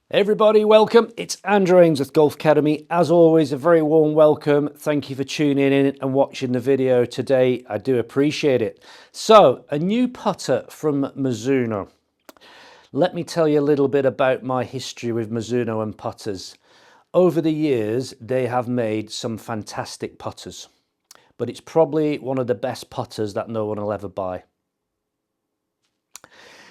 Everybody, welcome. It's Andrew Ainsworth Golf Academy. As always, a very warm welcome. Thank you for tuning in and watching the video today. I do appreciate it. So, a new putter from Mizuno. Let me tell you a little bit about my history with Mizuno and putters. Over the years, they have made some fantastic putters, but it's probably one of the best putters that no one will ever buy.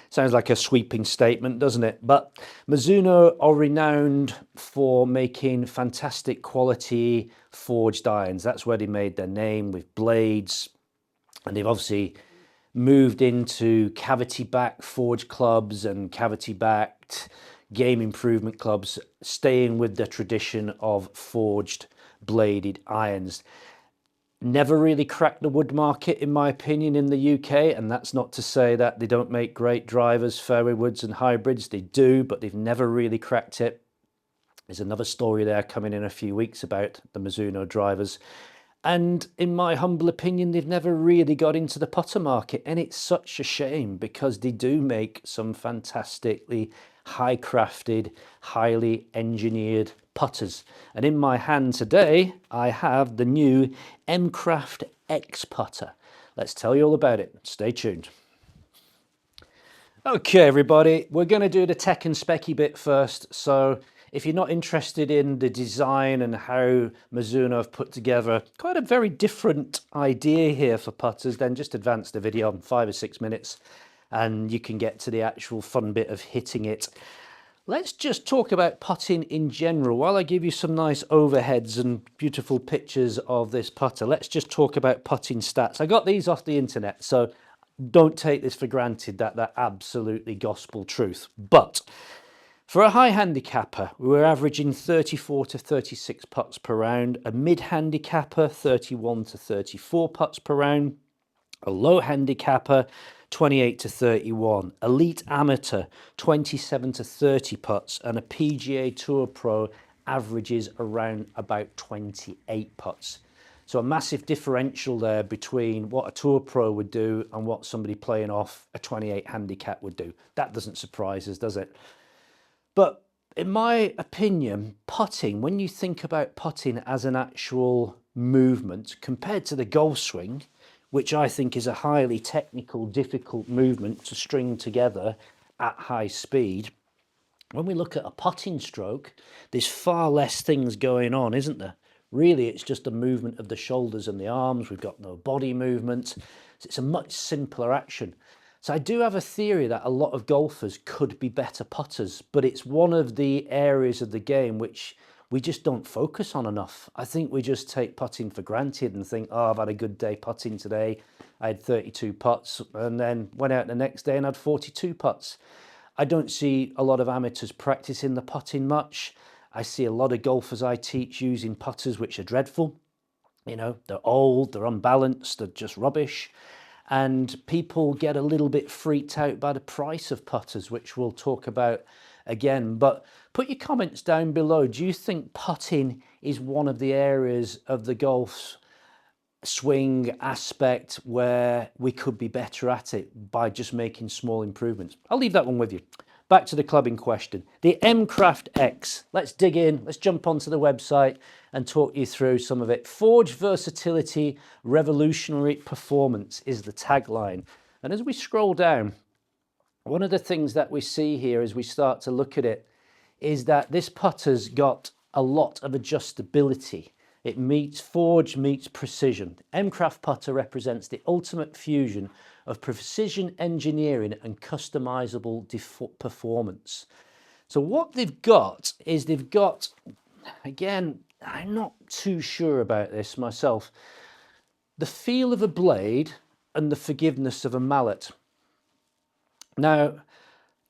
Sounds like a sweeping statement, doesn't it? But Mizuno are renowned for making fantastic quality forged irons. That's where they made their name, with blades. And they've obviously moved into cavity-backed forged clubs and cavity-backed game improvement clubs, staying with the tradition of forged bladed irons. Never really cracked the wood market, in my opinion, in the UK, and that's not to say that they don't make great drivers, fairway woods and hybrids. They do, but they've never really cracked it. There's another story there coming in a few weeks about the Mizuno drivers. And in my humble opinion, they've never really got into the putter market, and it's such a shame because they do make some fantastically high-crafted, highly engineered putters. And in my hand today, I have the new M-Craft X Putter. Let's tell you all about it. Stay tuned. Okay, everybody, we're going to do the tech and specky bit first. So if you're not interested in the design and how Mizuno have put together quite a very different idea here for putters, then just advance the video on 5 or 6 minutes and you can get to the actual fun bit of hitting it. Let's just talk about putting in general. While I give you some nice overheads and beautiful pictures of this putter, let's just talk about putting stats. I got these off the internet, so don't take this for granted that they're absolutely gospel truth. But for a high handicapper, we were averaging 34 to 36 putts per round, a mid handicapper 31 to 34 putts per round, a low handicapper 28 to 31, elite amateur 27 to 30 putts, and a PGA Tour Pro averages around about 28 putts. So a massive differential there between what a Tour Pro would do and what somebody playing off a 28 handicap would do. That doesn't surprise us, does it? But in my opinion, putting, when you think about putting as an actual movement compared to the golf swing, which I think is a highly technical, difficult movement to string together at high speed, when we look at a putting stroke, there's far less things going on, isn't there? Really, it's just a movement of the shoulders and the arms. We've got no body movement. So it's a much simpler action. So I do have a theory that a lot of golfers could be better putters, but it's one of the areas of the game which we just don't focus on enough. I think we just take putting for granted and think, oh, I've had a good day putting today. I had 32 putts and then went out the next day and had 42 putts. I don't see a lot of amateurs practicing the putting much. I see a lot of golfers I teach using putters which are dreadful. You know, they're old, they're unbalanced, they're just rubbish. And people get a little bit freaked out by the price of putters, which we'll talk about again. But put your comments down below. Do you think putting is one of the areas of the golf swing aspect where we could be better at it by just making small improvements? I'll leave that one with you. Back to the club in question, the M-Craft X. Let's dig in, let's jump onto the website and talk you through some of it. Forge versatility, revolutionary performance is the tagline. And as we scroll down, one of the things that we see here as we start to look at it is that this putter's got a lot of adjustability. It meets forge, meets precision. M-Craft putter represents the ultimate fusion of precision engineering and customizable performance. So what they've got is they've got, again, I'm not too sure about this myself, the feel of a blade and the forgiveness of a mallet. Now,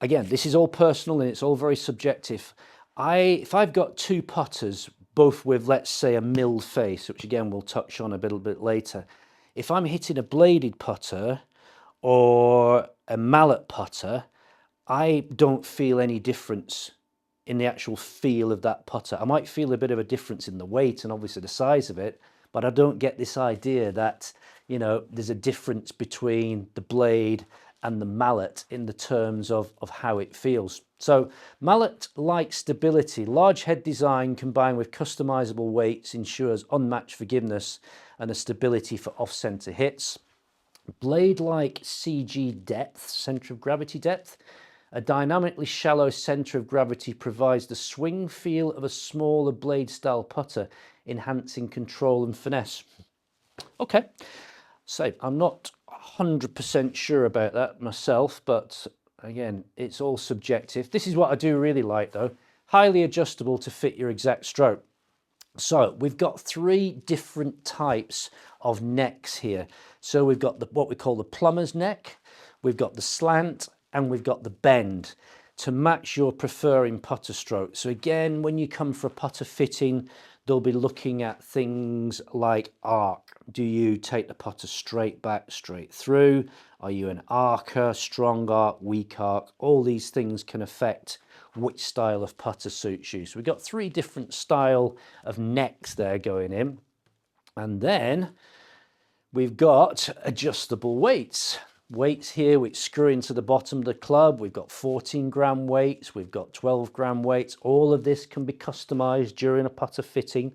again, this is all personal and it's all very subjective. If I've got two putters, both with, let's say, a milled face, which again we'll touch on a little bit later, if I'm hitting a bladed putter or a mallet putter, I don't feel any difference in the actual feel of that putter. I might feel a bit of a difference in the weight and obviously the size of it, but I don't get this idea that, you know, there's a difference between the blade and the mallet in the terms of how it feels. So mallet-like stability, large head design combined with customizable weights ensures unmatched forgiveness and a stability for off-center hits. Blade-like CG depth, center of gravity depth. A dynamically shallow center of gravity provides the swing feel of a smaller blade-style putter, enhancing control and finesse. Okay, so I'm not 100% sure about that myself, but again, it's all subjective. This is what I do really like though. Highly adjustable to fit your exact stroke. So we've got 3 different types of necks here. So we've got what we call the plumber's neck, we've got the slant, and we've got the bend to match your preferring putter stroke. So again, when you come for a putter fitting, they'll be looking at things like arc. Do you take the putter straight back, straight through? Are you an arcer, strong arc, weak arc? All these things can affect which style of putter suits you. So we've got 3 different style of necks there going in. And then we've got adjustable weights. Weights here which screw into the bottom of the club. We've got 14-gram weights, we've got 12-gram weights. All of this can be customized during a putter fitting.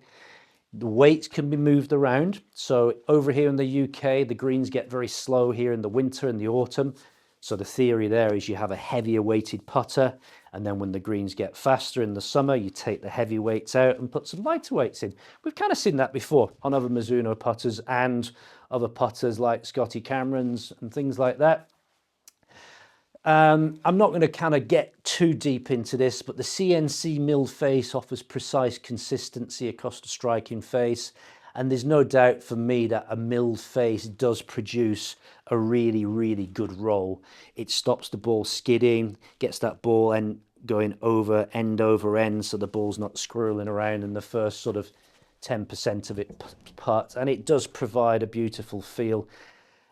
The weights can be moved around. So over here in the UK, the greens get very slow here in the winter and the autumn. So the theory there is you have a heavier weighted putter, and then when the greens get faster in the summer, you take the heavy weights out and put some lighter weights in. We've kind of seen that before on other Mizuno putters and other putters like Scotty Cameron's and things like that. I'm not going to kind of get too deep into this, but the CNC milled face offers precise consistency across the striking face. And there's no doubt for me that a milled face does produce a really, really good roll. It stops the ball skidding, gets that ball end going over end, so the ball's not squirreling around in the first sort of 10% of it putt. And it does provide a beautiful feel.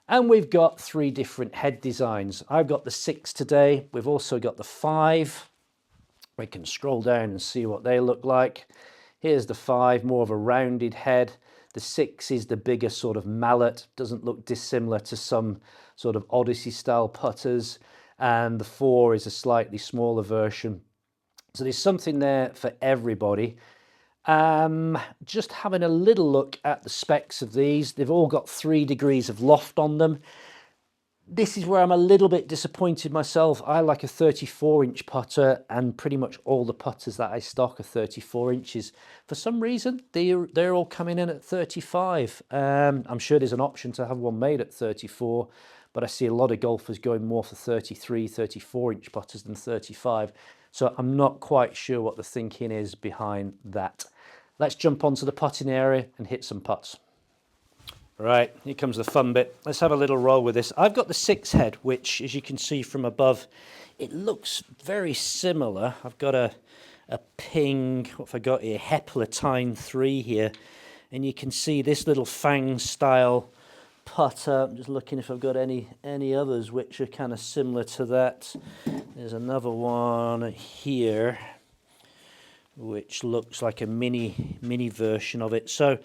And we've got 3 different head designs. I've got the 6 today. We've also got the 5. We can scroll down and see what they look like. Here's the 5, more of a rounded head. The 6 is the bigger sort of mallet, doesn't look dissimilar to some sort of Odyssey style putters. And the 4 is a slightly smaller version. So there's something there for everybody. Just having a little look at the specs of these. They've all got 3 degrees of loft on them. This is where I'm a little bit disappointed myself. I like a 34-inch putter, and pretty much all the putters that I stock are 34 inches. For some reason, they're all coming in at 35. I'm sure there's an option to have one made at 34, but I see a lot of golfers going more for 33, 34-inch putters than 35. So I'm not quite sure what the thinking is behind that. Let's jump onto the putting area and hit some putts. Right, here comes the fun bit. Let's have a little roll with this. I've got the 6 head, which, as you can see from above, it looks very similar. I've got a Ping, what have I got here? Heplatine 3 here. And you can see this little Fang style putter. I'm just looking if I've got any others which are kind of similar to that. There's another one here, which looks like a mini version of it. So,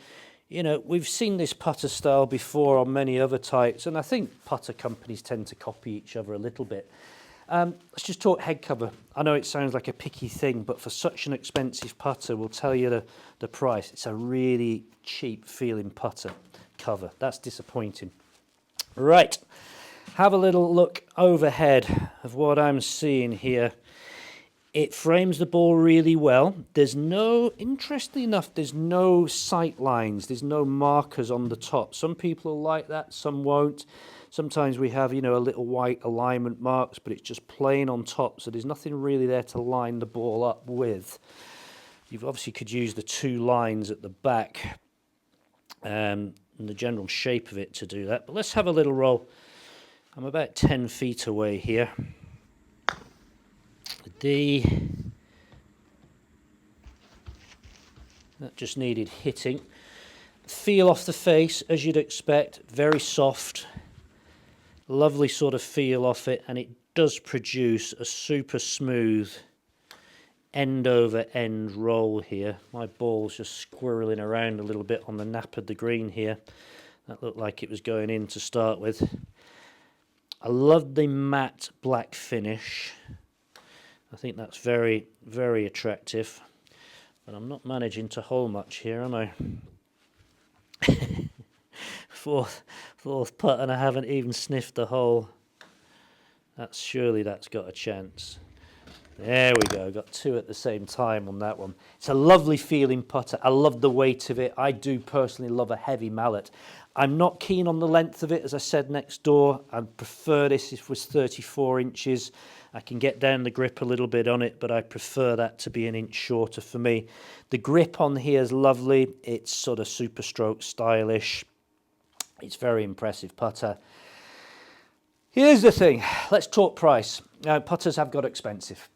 you know, we've seen this putter style before on many other types, and I think putter companies tend to copy each other a little bit. Let's just talk head cover. I know it sounds like a picky thing, but for such an expensive putter, we'll tell you the price. It's a really cheap feeling putter cover. That's disappointing. Right, have a little look overhead of what I'm seeing here. It frames the ball really well. There's no, interestingly enough, there's no sight lines. There's no markers on the top. Some people will like that, some won't. Sometimes we have, you know, a little white alignment marks, but it's just plain on top. So there's nothing really there to line the ball up with. You obviously could use the 2 lines at the back and the general shape of it to do that. But let's have a little roll. I'm about 10 feet away here. That just needed hitting. Feel off the face, as you'd expect, very soft, lovely sort of feel off it, and it does produce a super smooth end over end roll here. My ball's just squirreling around a little bit on the nap of the green here. That looked like it was going in to start with. I love the matte black finish. I think that's very, very attractive. But I'm not managing to hole much here, am I? Fourth putt and I haven't even sniffed the hole. Surely that's got a chance. There we go, got two at the same time on that one. It's a lovely feeling putter. I love the weight of it. I do personally love a heavy mallet. I'm not keen on the length of it, as I said next door. I'd prefer this if it was 34 inches. I can get down the grip a little bit on it, but I prefer that to be an inch shorter for me. The grip on here is lovely. It's sort of super stroke stylish. It's very impressive putter. Here's the thing, let's talk price. Now, putters have got expensive.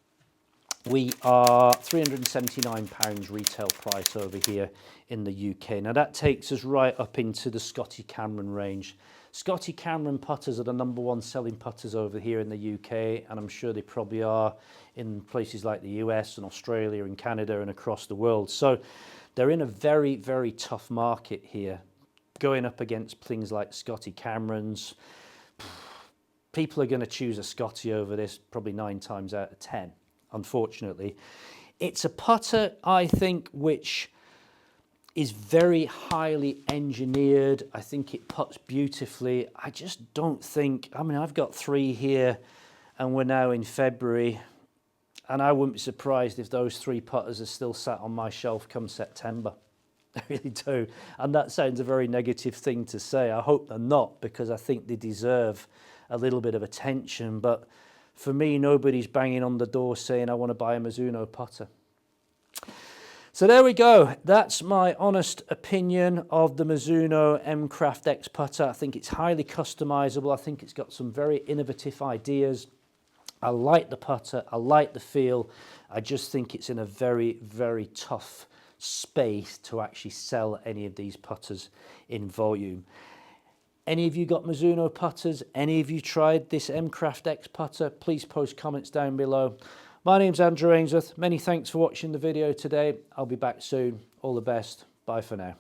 We are £379 retail price over here in the UK. Now that takes us right up into the Scotty Cameron range. Scotty Cameron putters are the #1 selling putters over here in the UK, and I'm sure they probably are in places like the US and Australia and Canada and across the world. So they're in a very, very tough market here, going up against things like Scotty Camerons. People are going to choose a Scotty over this probably 9 times out of 10. Unfortunately, it's a putter, I think, which is very highly engineered. I think it putts beautifully. I just don't think, I mean, I've got 3 here and we're now in February, and I wouldn't be surprised if those 3 putters are still sat on my shelf come September. I really do. And that sounds a very negative thing to say. I hope they're not, because I think they deserve a little bit of attention. But for me, nobody's banging on the door saying, I want to buy a Mizuno putter. So there we go. That's my honest opinion of the Mizuno M-Craft X Putter. I think it's highly customizable. I think it's got some very innovative ideas. I like the putter. I like the feel. I just think it's in a very, very tough space to actually sell any of these putters in volume. Any of you got Mizuno putters? Any of you tried this M-Craft X Putter? Please post comments down below. My name's Andrew Ainsworth. Many thanks for watching the video today. I'll be back soon. All the best. Bye for now.